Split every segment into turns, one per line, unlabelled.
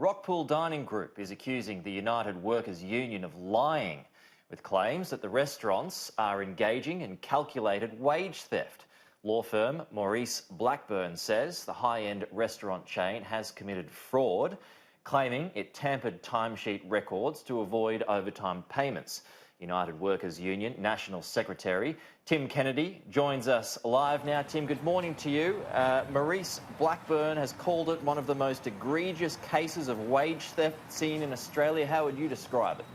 Rockpool Dining Group is accusing the United Workers' Union of lying, with claims that the restaurants are engaging in calculated wage theft. Law firm Maurice Blackburn says the high-end restaurant chain has committed fraud, claiming it tampered timesheet records to avoid overtime payments. United Workers' Union National Secretary Tim Kennedy joins us live now. Tim, good morning to you. Maurice Blackburn has called it one of the most egregious cases of wage theft seen in Australia. How would you describe it?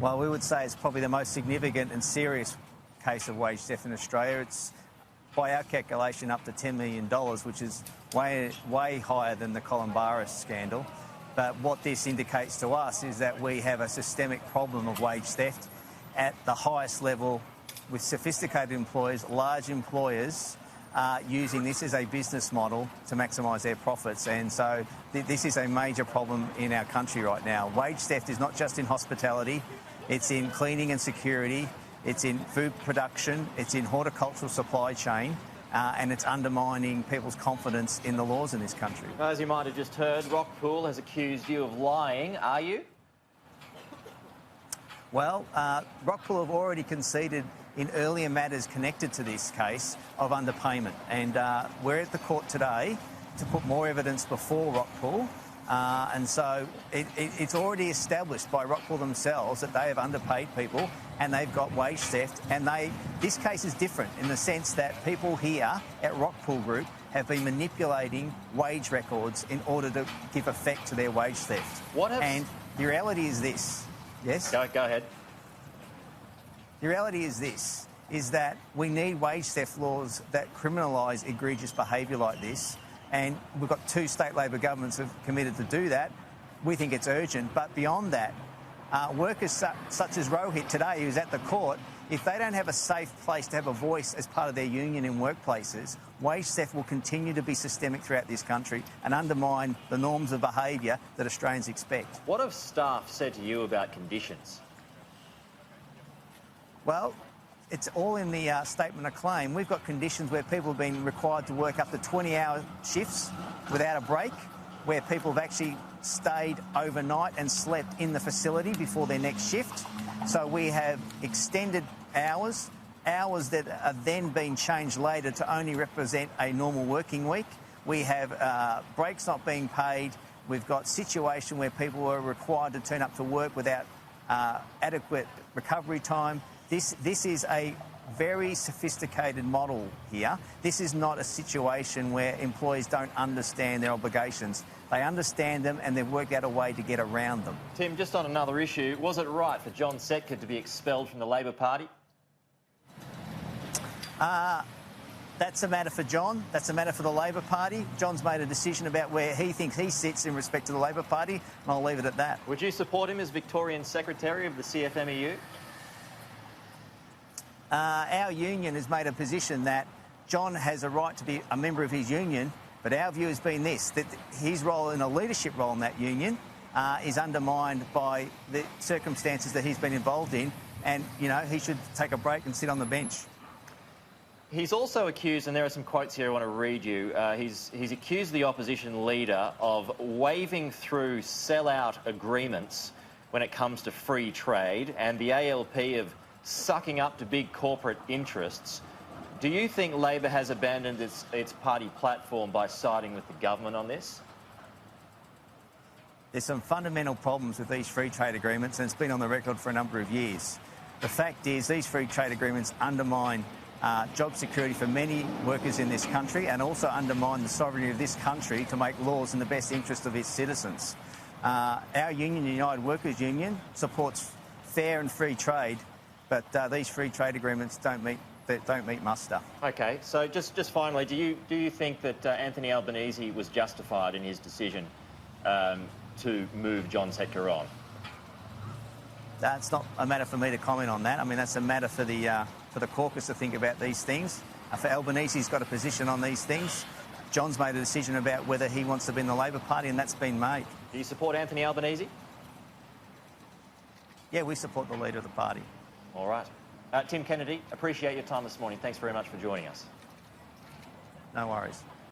Well, we would say it's probably the most significant and serious case of wage theft in Australia. It's, by our calculation, up to $10 million, which is way higher than the Columbaris scandal. But what this indicates to us is that we have a systemic problem of wage theft at the highest level with sophisticated employers, large employers using this as a business model to maximise their profits. And so this is a major problem in our country right now. Wage theft is not just in hospitality, it's in cleaning and security, it's in food production, it's in horticultural supply chain. And it's undermining people's confidence in the laws in this country.
As you might have just heard, Rockpool has accused you of lying. Are you?
Well, Rockpool have already conceded in earlier matters connected to this case of underpayment. And we're at the court today to put more evidence before Rockpool. And so it's already established by Rockpool themselves that they have underpaid people and they've got wage theft. And this case is different in the sense that people here at Rockpool Group have been manipulating wage records in order to give effect to their wage theft. And the reality is this. Yes?
Go ahead.
The reality is this, is that we need wage theft laws that criminalise egregious behaviour like this. And we've got two state Labor governments who have committed to do that. We think it's urgent. But beyond that, workers such as Rohit today, who's at the court, if they don't have a safe place to have a voice as part of their union in workplaces, wage theft will continue to be systemic throughout this country and undermine the norms of behaviour that Australians expect.
What have staff said to you about conditions?
Well, it's all in the statement of claim. We've got conditions where people have been required to work up to 20-hour shifts without a break, where people have actually stayed overnight and slept in the facility before their next shift. So we have extended hours that are then being changed later to only represent a normal working week. We have breaks not being paid. We've got situation where people are required to turn up to work without adequate recovery time. This is a very sophisticated model here. This is not a situation where employees don't understand their obligations. They understand them and they've worked out a way to get around them.
Tim, just on another issue, was it right for John Setka to be expelled from the Labor Party?
That's a matter for John. That's a matter for the Labor Party. John's made a decision about where he thinks he sits in respect to the Labor Party, and I'll leave it at that.
Would you support him as Victorian Secretary of the CFMEU?
Our union has made a position that John has a right to be a member of his union, but our view has been this, that his role in a leadership role in that union is undermined by the circumstances that he's been involved in, and, you know, he should take a break and sit on the bench.
He's also accused, and there are some quotes here I want to read you, he's accused the opposition leader of waving through sell-out agreements when it comes to free trade, and the ALP of sucking up to big corporate interests. Do you think Labor has abandoned its party platform by siding with the government on this?
There's some fundamental problems with these free trade agreements, and it's been on the record for a number of years. The fact is these free trade agreements undermine job security for many workers in this country and also undermine the sovereignty of this country to make laws in the best interest of its citizens. Our union, the United Workers' Union, supports fair and free trade, but these free trade agreements don't meet muster.
Okay, so just finally, do you think that Anthony Albanese was justified in his decision to move John Setka on?
That's not a matter for me to comment on that. I mean, that's a matter for the caucus to think about these things. For Albanese, he's got a position on these things. John's made a decision about whether he wants to be in the Labor Party, and that's been made.
Do you support Anthony Albanese?
Yeah, we support the leader of the party.
All right. Tim Kennedy, appreciate your time this morning. Thanks very much for joining us.
No worries.